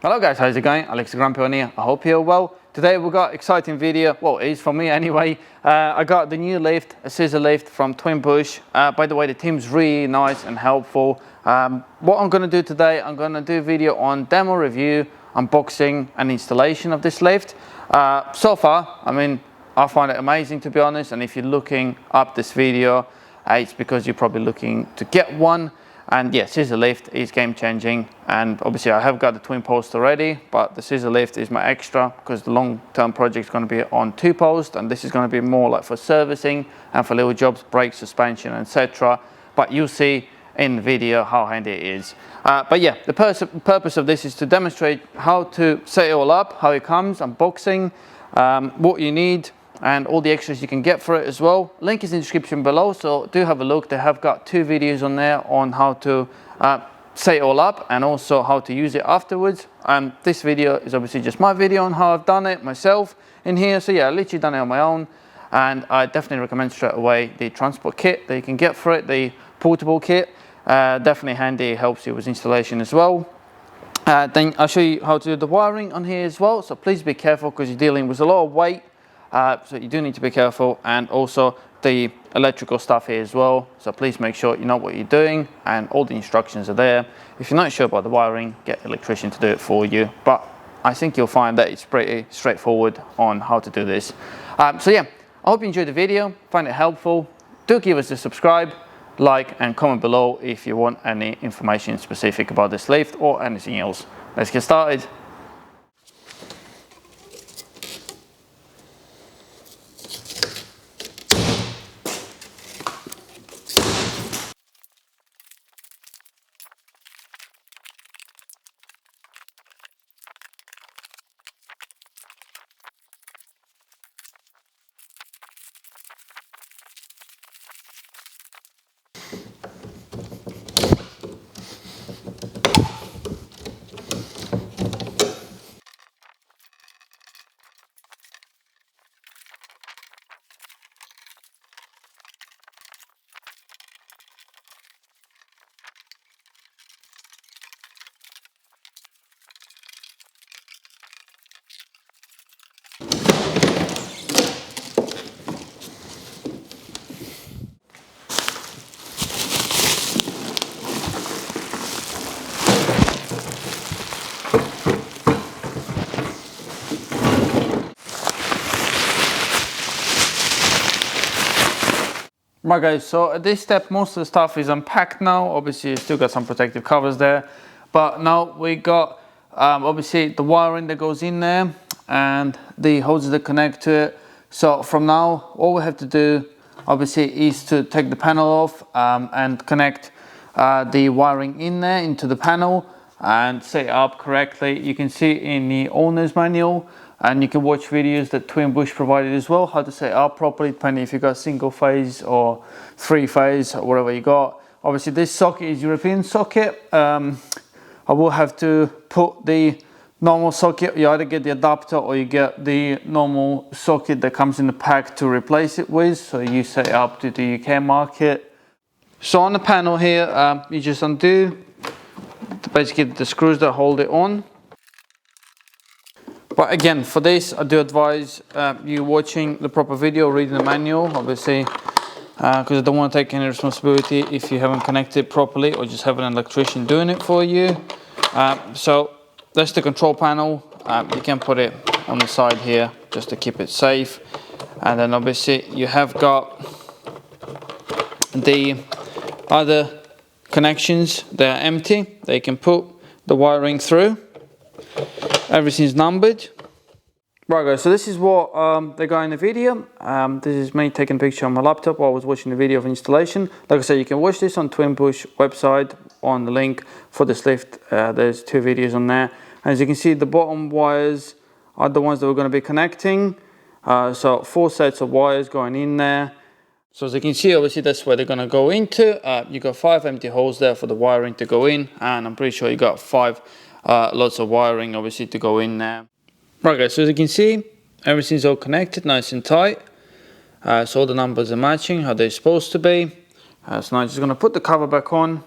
Hello guys, how's it going? AlexTheGrumpyOne here. I hope you're well. Today we've got exciting video. Well, it is for me anyway. I got the new lift, a scissor lift from Twin Busch. By the way, the team's really nice and helpful. What I'm going to do today, I'm going to do a video on demo review, unboxing and installation of this lift. So far, I mean, I find it amazing to be honest. And if you're looking up this video, it's because you're probably looking to get one. And yeah, scissor lift is game changing, and obviously I have got the twin post already, but the scissor lift is my extra because the long-term project is going to be on 2 posts, and this is going to be more like for servicing and for little jobs, brake, suspension, etc. But you'll see in the video how handy it is. But yeah, the purpose of this is to demonstrate how to set it all up, how it comes, unboxing, what you need, and all the extras you can get for it as well. Link is in the description below, so do have a look. They have got 2 videos on there on how to set it all up and also how to use it afterwards. This video is obviously just my video on how I've done it myself in here. So yeah, I literally done it on my own, and I definitely recommend straight away the transport kit that you can get for it, the portable kit. Definitely handy, helps you with installation as well. Then I'll show you how to do the wiring on here as well, so please be careful because you're dealing with a lot of weight. So you do need to be careful, and also the electrical stuff here as well, so please make sure you know what you're doing and all the instructions are there. If you're not sure about the wiring, get an electrician to do it for you, but I think you'll find that it's pretty straightforward on how to do this. So yeah, I hope you enjoyed the video, find it helpful. Do give us a subscribe, like and comment below if you want any information specific about this lift or anything else. Let's get started. Right guys, so at this step most of the stuff is unpacked now. Obviously you still got some protective covers there, but now we got obviously the wiring that goes in there and the hoses that connect to it. So from now all we have to do obviously is to take the panel off and connect the wiring in there into the panel and set it up correctly. You can see in the owner's manual, and you can watch videos that Twin Busch provided as well, how to set it up properly, depending if you got single phase or 3 phase or whatever you got. Obviously this socket is European socket. I will have to put the normal socket. You either get the adapter or you get the normal socket that comes in the pack to replace it with. So you set it up to the UK market. So on the panel here, you just undo basically the screws that hold it on. But again, for this, I do advise you watching the proper video, reading the manual, obviously, because I don't want to take any responsibility if you haven't connected properly or just have an electrician doing it for you. So that's the control panel. You can put it on the side here just to keep it safe. And then obviously you have got the other connections. They're empty. They can put the wiring through. Everything's numbered. Right guys, so this is what they got in the video. This is me taking a picture on my laptop while I was watching the video of installation. Like I said, you can watch this on Twin Busch website on the link for this lift. There's 2 videos on there. As you can see, the bottom wires are the ones that we're going to be connecting. So 4 sets of wires going in there. So as you can see, obviously that's where they're going to go into. You got 5 empty holes there for the wiring to go in, and I'm pretty sure you got 5 lots of wiring obviously to go in there. Right guys, so as you can see, everything's all connected nice and tight. So all the numbers are matching how they're supposed to be. So now I'm just going to put the cover back on.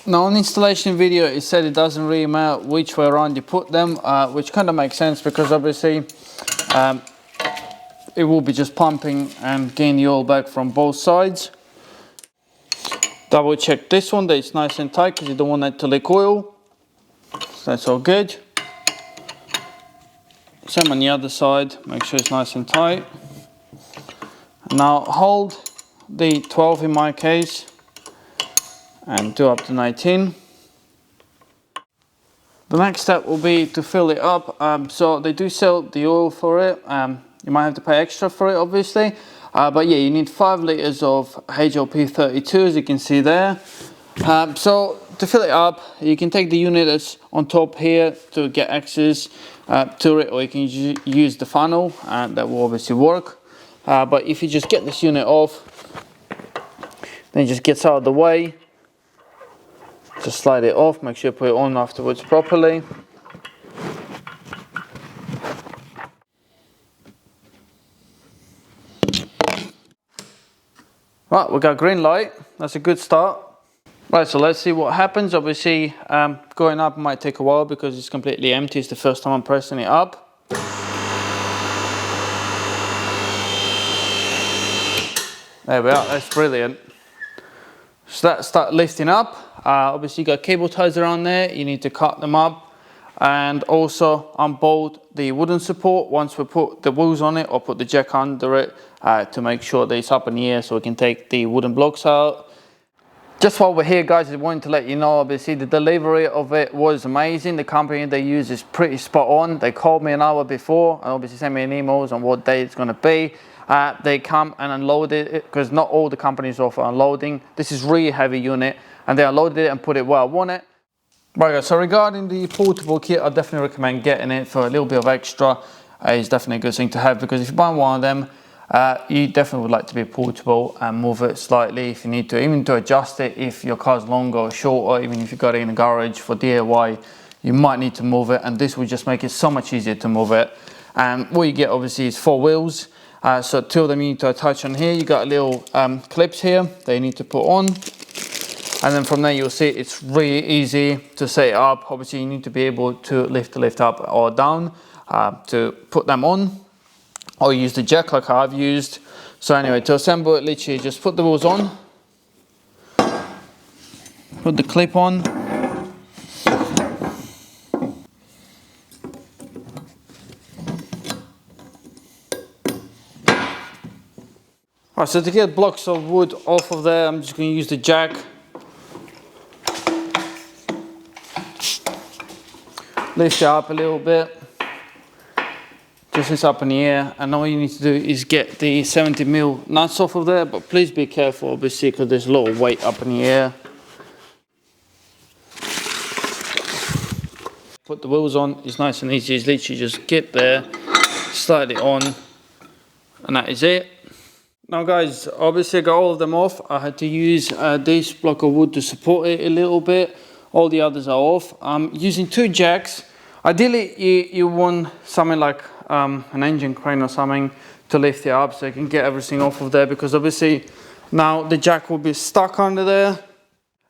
Now on the installation video it said it doesn't really matter which way around you put them, which kind of makes sense because obviously it will be just pumping and getting the oil back from both sides. Double check this one that it's nice and tight because you don't want it to leak oil. So that's all good. Same on the other side, make sure it's nice and tight. Now hold the 12 in my case and do up to 19. The next step will be to fill it up. So they do sell the oil for it. You might have to pay extra for it obviously. But yeah, you need 5 liters of HLP 32 as you can see there. So to fill it up, you can take the unit that's on top here to get access to it, or you can use the funnel and that will obviously work. But if you just get this unit off, then it just gets out of the way. Just slide it off, make sure you put it on afterwards properly. Right, we got green light, that's a good start. Right, so let's see what happens. Obviously, going up might take a while because it's completely empty. It's the first time I'm pressing it up. There we are, that's brilliant. So that start lifting up. Obviously you got cable ties around there, you need to cut them up. And also unbolt the wooden support once we put the wheels on it, or put the jack under it to make sure that it's up in the air so we can take the wooden blocks out. Just while we're here guys, I wanted to let you know, obviously the delivery of it was amazing. The company they use is pretty spot on. They called me an hour before and obviously sent me an email on what day it's going to be. They come and unload it because not all the companies offer unloading. This is really heavy unit and they unloaded it and put it where I want it. Right guys, so regarding the portable kit, I definitely recommend getting it for a little bit of extra. It's definitely a good thing to have because if you buy one of them, you definitely would like to be portable and move it slightly if you need to, even to adjust it if your car's longer or shorter, even if you got it in a garage for DIY, you might need to move it, and this will just make it so much easier to move it. And what you get obviously is 4 wheels. So 2 of them you need to attach on here. You got little clips here that you need to put on. And then from there you'll see it's really easy to set it up. Obviously you need to be able to lift up or down to put them on, or use the jack like I've used. So anyway, to assemble it, literally just put the wheels on, put the clip on, right, so to get blocks of wood off of there, I'm just going to use the jack. Lift it up a little bit, just it's up in the air, and all you need to do is get the 70mm nuts off of there, but please be careful obviously because there's a lot of weight up in the air. Put the wheels on, it's nice and easy, it's literally just get there, slide it on, and that is it. Now guys, obviously I got all of them off. I had to use this block of wood to support it a little bit. All the others are off. I'm using 2 jacks. Ideally you want something like an engine crane or something to lift it up so you can get everything off of there, because obviously now the jack will be stuck under there.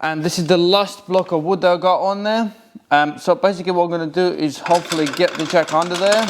And this is the last block of wood that I got on there. So basically what I'm going to do is hopefully get the jack under there.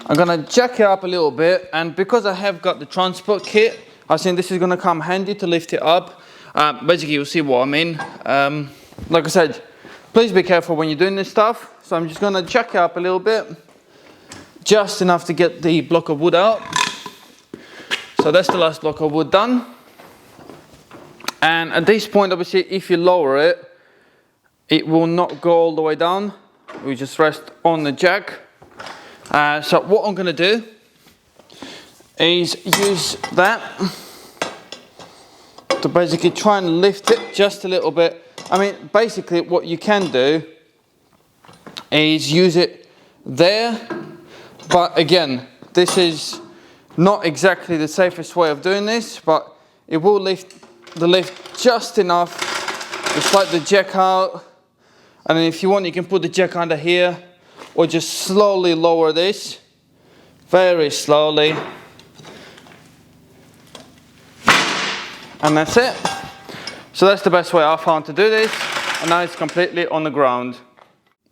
I'm going to jack it up a little bit, and because I have got the transport kit, I think this is going to come handy to lift it up. Basically you'll see what I mean. Like I said, please be careful when you're doing this stuff. So I'm just going to jack it up a little bit, just enough to get the block of wood out. So that's the last block of wood done. And at this point obviously if you lower it, it will not go all the way down. We just rest on the jack. So what I'm going to do is use that to basically try and lift it just a little bit. I mean, basically what you can do is use it there, but again, this is not exactly the safest way of doing this, but it will lift the lift just enough to slide the jack out. And then if you want, you can put the jack under here, or just slowly lower this, very slowly. And that's it. So that's the best way I found to do this. And now it's completely on the ground.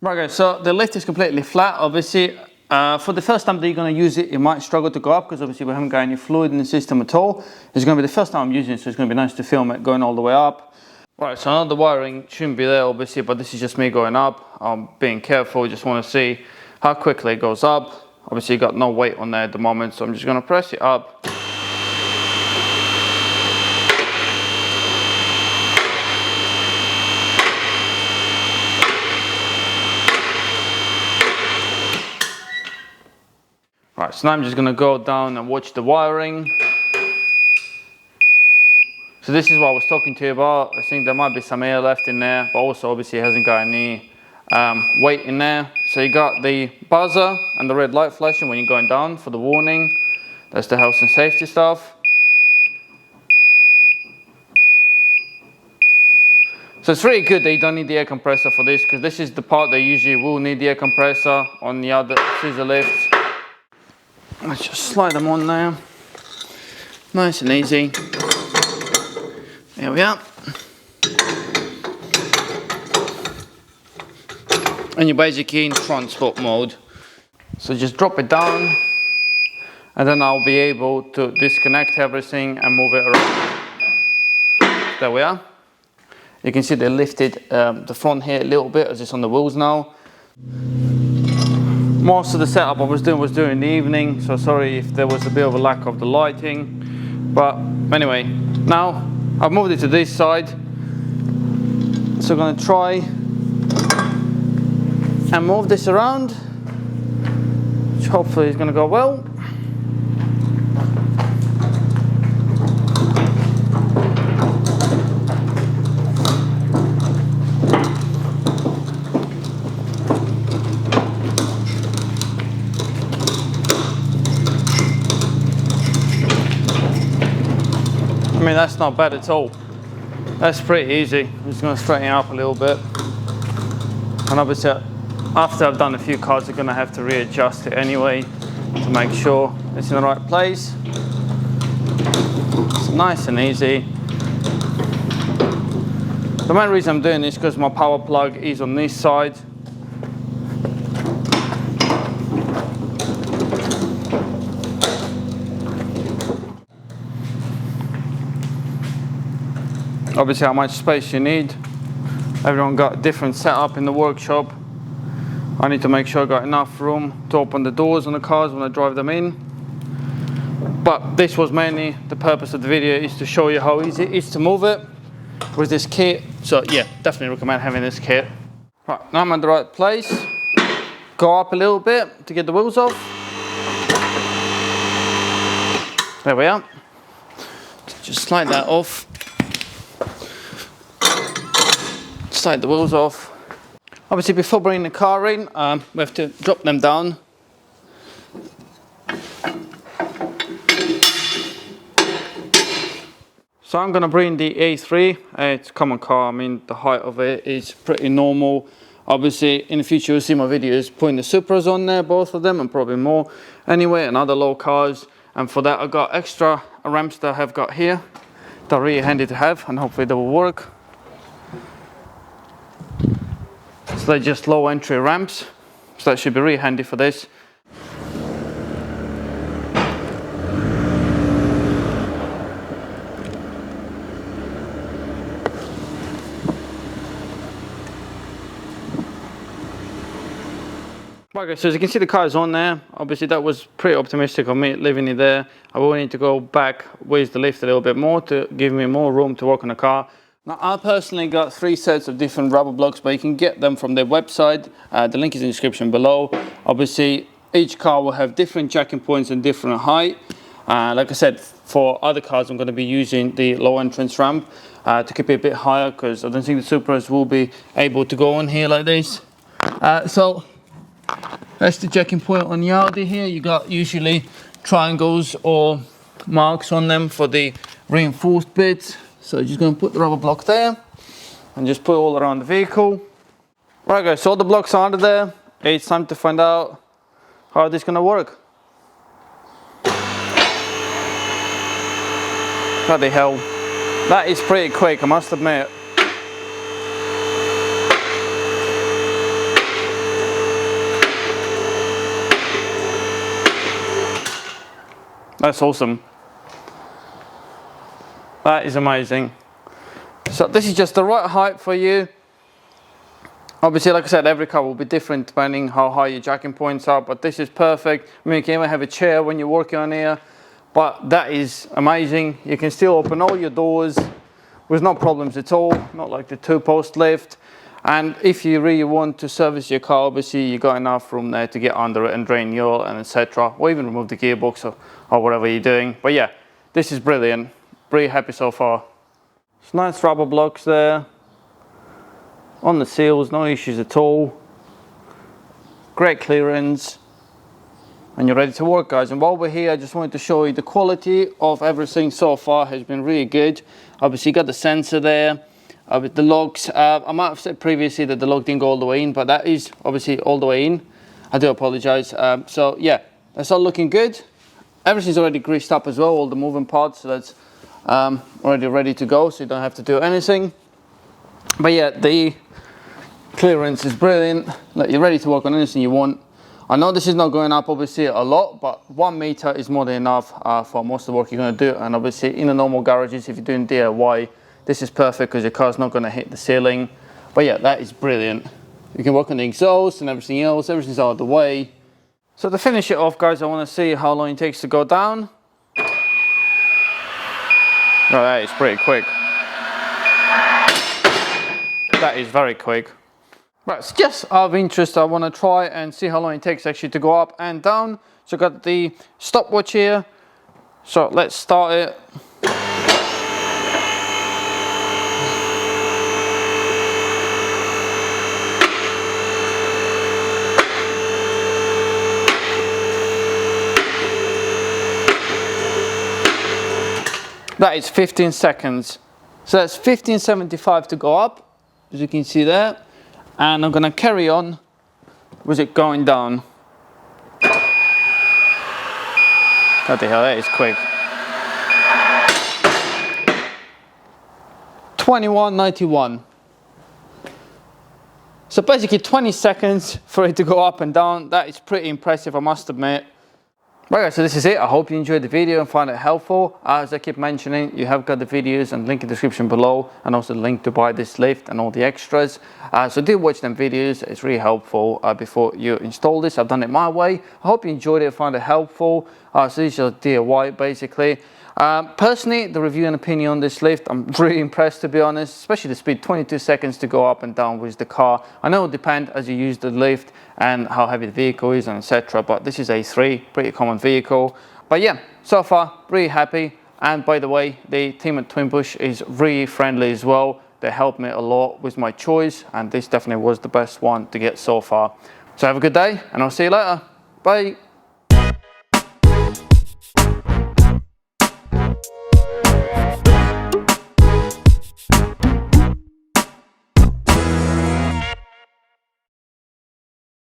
Right guys, so the lift is completely flat. Obviously, for the first time that you're going to use it, it might struggle to go up because obviously we haven't got any fluid in the system at all. It's going to be the first time I'm using it, so it's going to be nice to film it going all the way up. Right, so I know the wiring shouldn't be there obviously, but this is just me going up. I'm being careful, just want to see how quickly it goes up. Obviously you got no weight on there at the moment, so I'm just going to press it up. Right, so now I'm just going to go down and watch the wiring. So this is what I was talking to you about. I think there might be some air left in there, but also obviously it hasn't got any weight in there. So you got the buzzer and the red light flashing when you're going down for the warning. That's the health and safety stuff. So it's really good that you don't need the air compressor for this, because this is the part that usually will need the air compressor on the other scissor lifts. Let's just slide them on there. Nice and easy. There we are. And you're basically in transport mode. So just drop it down and then I'll be able to disconnect everything and move it around. There we are. You can see they lifted the front here a little bit as it's on the wheels now. Most of the setup I was doing during the evening, so sorry if there was a bit of a lack of the lighting. But anyway, now I've moved it to this side. So I'm going to try and move this around, which hopefully is going to go well. I mean, that's not bad at all. That's pretty easy. I'm just going to straighten it up a little bit. And obviously, after I've done a few cars, I'm going to have to readjust it anyway to make sure it's in the right place. It's nice and easy. The main reason I'm doing this is because my power plug is on this side. Obviously how much space you need. Everyone got a different setup in the workshop. I need to make sure I got enough room to open the doors on the cars when I drive them in. But this was mainly the purpose of the video, is to show you how easy it is to move it with this kit. So yeah, definitely recommend having this kit. Right, now I'm in the right place. Go up a little bit to get the wheels off. There we are. Just slide that off. Slide the wheels off. Obviously before bringing the car in, we have to drop them down. So I'm going to bring the A3. It's a common car. I mean, the height of it is pretty normal. Obviously in the future you'll see my videos putting the Supras on there, both of them, and probably more anyway, and other low cars. And for that I got extra ramps that I have got here that are really handy to have, and hopefully they will work. So they're just low entry ramps, so that should be really handy for this. Right guys, so as you can see the car is on there. Obviously that was pretty optimistic of me leaving it there. I will need to go back with the lift a little bit more to give me more room to work on the car. Now I personally got 3 sets of different rubber blocks, but you can get them from their website. The link is in the description below. Obviously each car will have different jacking points and different height. Like I said, for other cars I'm going to be using the low entrance ramp to keep it a bit higher, because I don't think the Supras will be able to go on here like this. So that's the jacking point on the Audi here. You got usually triangles or marks on them for the reinforced bits. So just going to put the rubber block there and just put it all around the vehicle. Right guys, so all the blocks are under there. It's time to find out how this is going to work. Bloody hell. That is pretty quick, I must admit. That's awesome. That is amazing. So this is just the right height for you. Obviously, like I said, every car will be different depending how high your jacking points are, but this is perfect. I mean, you can even have a chair when you're working on here, but that is amazing. You can still open all your doors with no problems at all, not like the 2-post lift. And if you really want to service your car, obviously you got enough room there to get under it and drain the oil and etc. Or even remove the gearbox or whatever you're doing. But yeah, this is brilliant. Pretty happy so far. It's nice rubber blocks there. On the seals, no issues at all. Great clearance. And you're ready to work, guys. And while we're here, I just wanted to show you the quality of everything so far has been really good. Obviously you got the sensor there. With the logs, I might have said previously that the log didn't go all the way in, but that is obviously all the way in. I do apologize. So yeah, that's all looking good. Everything's already greased up as well, all the moving parts, so that's already ready to go, so you don't have to do anything. But yeah, the clearance is brilliant. Like, you're ready to work on anything you want. I know this is not going up obviously a lot, but 1 meter is more than enough for most of the work you're going to do. And obviously in the normal garages, if you're doing DIY, this is perfect because your car's not going to hit the ceiling. But yeah, that is brilliant. You can work on the exhaust and everything else. Everything's out of the way. So to finish it off, guys, I want to see how long it takes to go down. Oh, that is pretty quick. That is very quick. Right, so just out of interest, I want to try and see how long it takes actually to go up and down. So I've got the stopwatch here. So let's start it. That is 15 seconds. So that's 15.75 to go up, as you can see there. And I'm gonna carry on with it going down. What the hell, that is quick. 21.91. So basically 20 seconds for it to go up and down. That is pretty impressive, I must admit. Right guys, so this is it. I hope you enjoyed the video and found it helpful. As I keep mentioning, you have got the videos and link in the description below, and also the link to buy this lift and all the extras. So do watch them videos. It's really helpful before you install this. I've done it my way. I hope you enjoyed it and found it helpful. So this is a DIY basically. Personally, the review and opinion on this lift, I'm really impressed, to be honest, especially the speed, 22 seconds to go up and down with the car. I know it depends as you use the lift and how heavy the vehicle is and etc. But this is A3, pretty common vehicle. But yeah, so far, really happy. And by the way, the team at Twin Busch is really friendly as well. They helped me a lot with my choice, and this definitely was the best one to get so far. So have a good day, and I'll see you later. Bye.